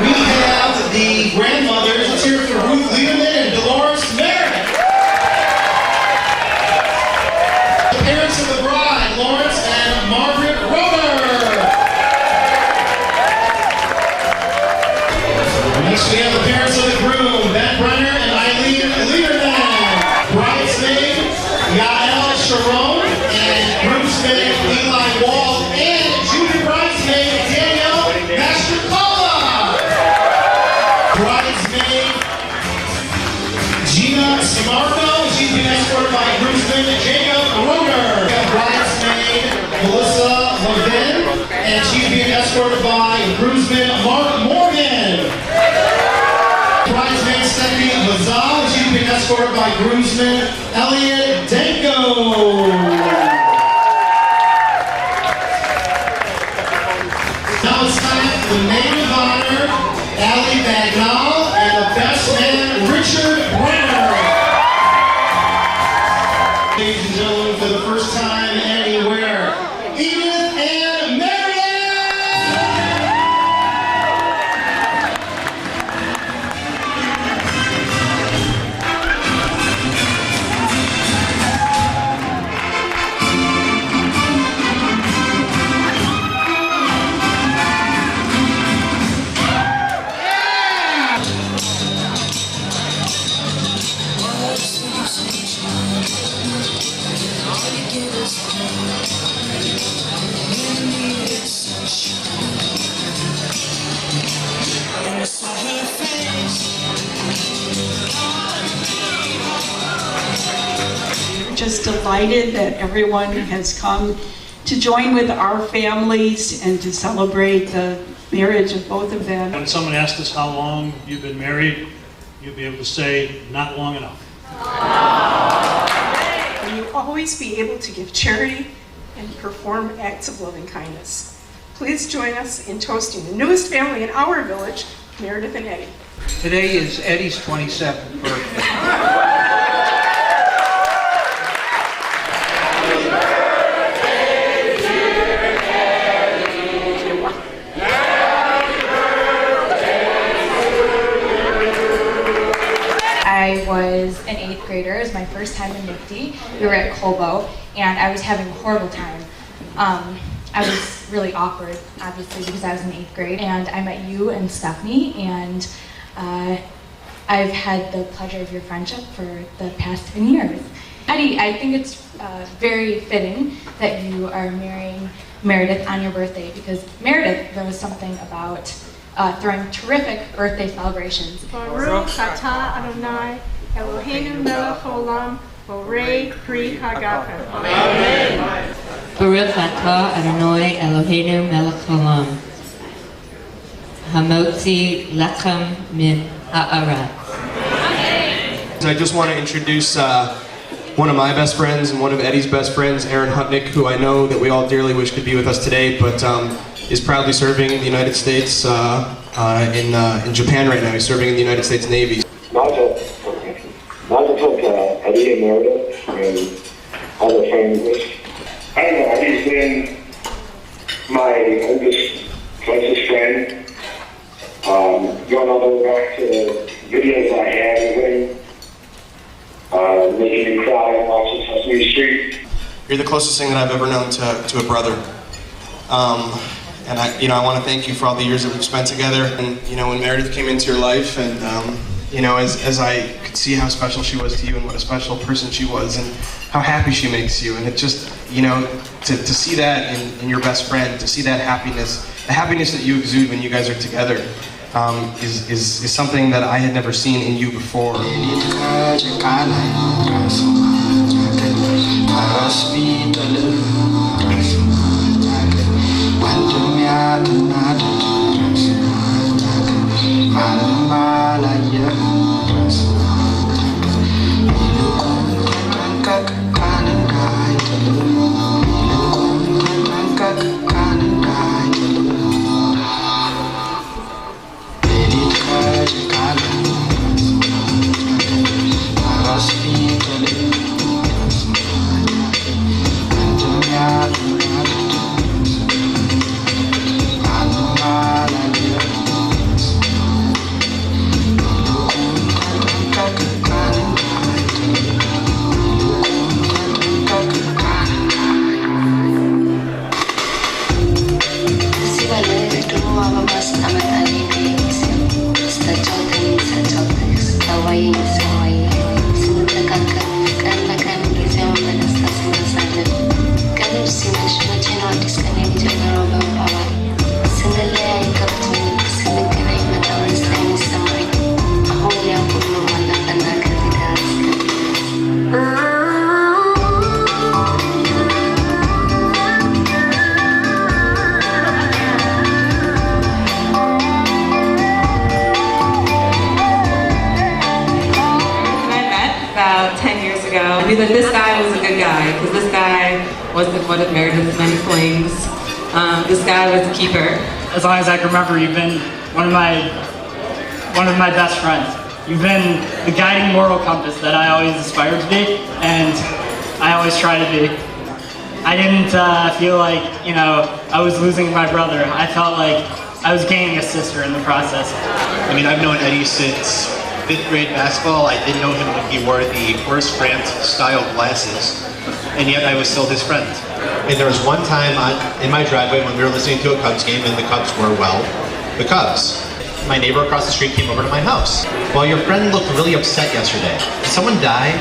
We have the grandmothers. Let's hear it for Ruth Lieberman and Dolores Merritt. The parents of the bride, Lawrence and Margaret Roeder. Next we have the parents of the groom, Ben Brenner and Eileen Lieberman. Bridesmaid, Yael Sharon and groomsmaid, Eli Wall, and junior bridesmaid, Danielle Mastercola. Bridesmaid, Gina Simarco. She's being escorted by groomsman Jacob Roeder. Bridesmaid, Melissa Levin, and she's being escorted by groomsman Mark Morgan. Bridesmaid Stephanie Lazal, she's being escorted by groomsman Elliot Danko. Now it's time for the maid of honor, Allie Bagnall, and the best man, Richard Brenner. Ladies and gentlemen, for the first time anywhere, Edith and Meredith! Just delighted that everyone has come to join with our families and to celebrate the marriage of both of them. When someone asks us how long you've been married, you'll be able to say, not long enough. And you always be able to give charity and perform acts of loving kindness. Please join us in toasting the newest family in our village, Meredith and Eddie. Today is Eddie's 27th birthday. I was an 8th grader. It was my first time in Nifty. We were at Colbo, and I was having a horrible time. I was really awkward, obviously, because I was in 8th grade. And I met you and Stephanie, and I've had the pleasure of your friendship for the past 10 years. Eddie, I think it's very fitting that you are marrying Meredith on your birthday, because Meredith, there was something about throwing terrific birthday celebrations. Baruch atah Adonai Eloheinu melech haolam borei pri hagafen. Amen. Baruch atah Adonai Eloheinu melech haolam hamotzi lechem min ha'aretz. I just want to introduce one of my best friends and one of Eddie's best friends, Aaron Hutnick, who I know that we all dearly wish could be with us today, but is proudly serving in the United States in Japan right now. He's serving in the United States Navy. Mazel tov to Eddie and Meredith and all their families. I don't know, Eddie's been my oldest, closest friend. Going all the way back to the videos I had of him, making him cry and watching Sesame Street. You're the closest thing that I've ever known to a brother. And I want to thank you for all the years that we've spent together. And when Meredith came into your life, and as I could see how special she was to you and what a special person she was, and how happy she makes you, and it just to see that in your best friend, to see that happiness, the happiness that you exude when you guys are together, is something that I had never seen in you before. you that this guy was a good guy, because this guy wasn't one of Meredith's many flings. This guy was a keeper. As long as I can remember, you've been one of my best friends. You've been the guiding moral compass that I always aspired to be, and I always try to be. I didn't feel like, I was losing my brother. I felt like I was gaining a sister in the process. I mean, I've known Eddie since 5th grade basketball. I didn't know him when he wore the Horace Grant style glasses, and yet I was still his friend. And there was one time in my driveway when we were listening to a Cubs game, and the Cubs were, well, the Cubs. My neighbor across the street came over to my house. Well, your friend looked really upset yesterday. Did someone die?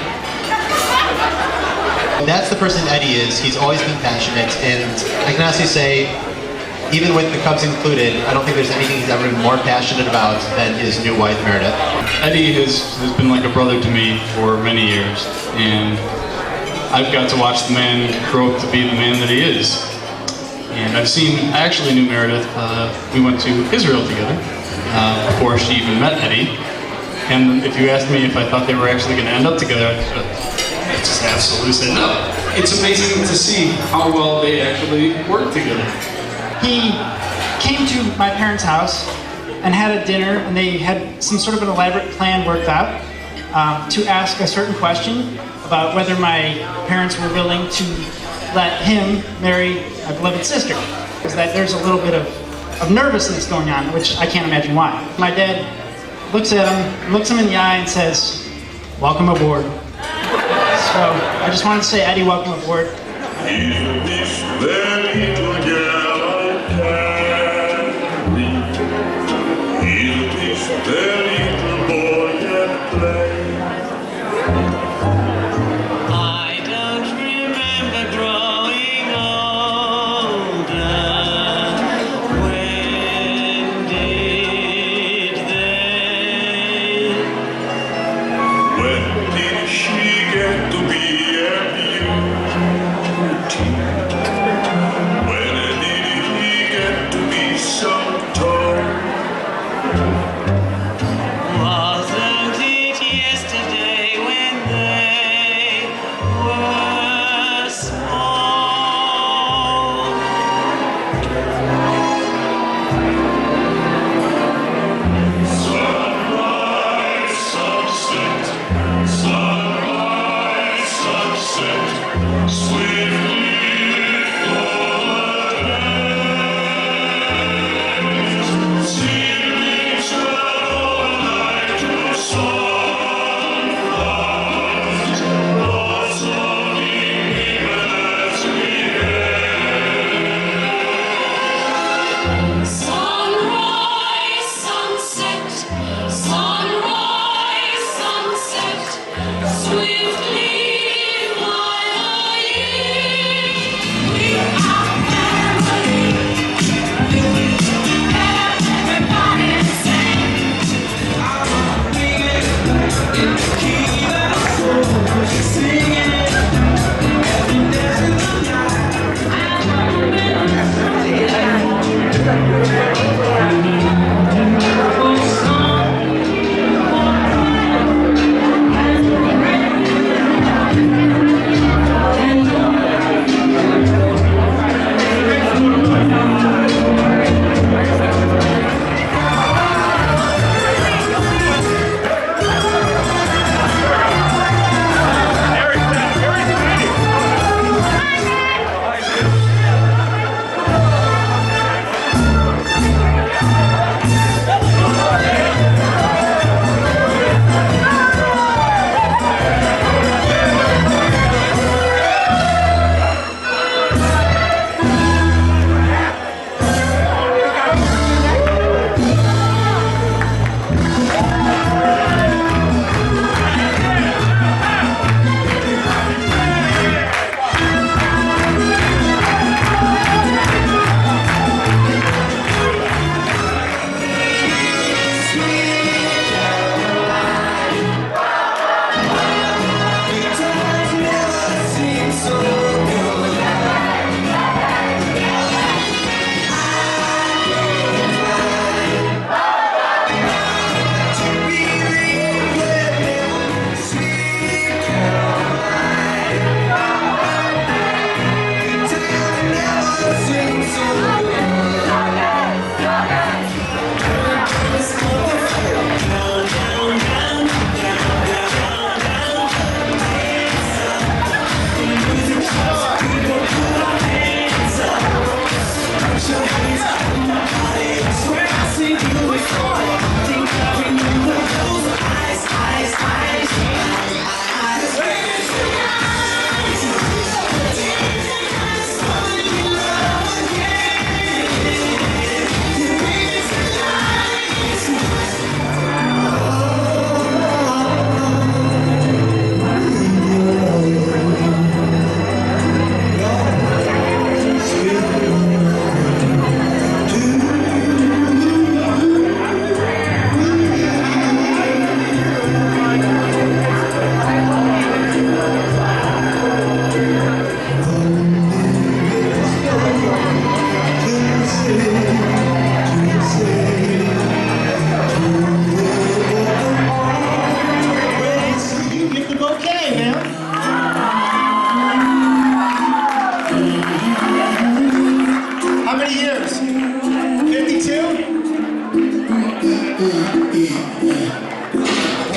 That's the person Eddie is. He's always been passionate, and I can honestly say, even with the Cubs included, I don't think there's anything he's ever been more passionate about than his new wife, Meredith. Eddie has been like a brother to me for many years, and I've got to watch the man grow up to be the man that he is. And I actually knew Meredith. We went to Israel together before she even met Eddie. And if you asked me if I thought they were actually going to end up together, I'd just absolutely say no. It's amazing to see how well they actually work together. He came to my parents' house and had a dinner, and they had some sort of an elaborate plan worked out to ask a certain question about whether my parents were willing to let him marry my beloved sister. Because there's a little bit of nervousness going on, which I can't imagine why. My dad looks at him, looks him in the eye and says, "Welcome aboard." So I just wanted to say, Eddie, welcome aboard.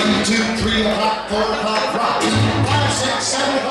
1, 2, 3 o'clock, 4 o'clock, rock. 5, 6, 7 o'clock.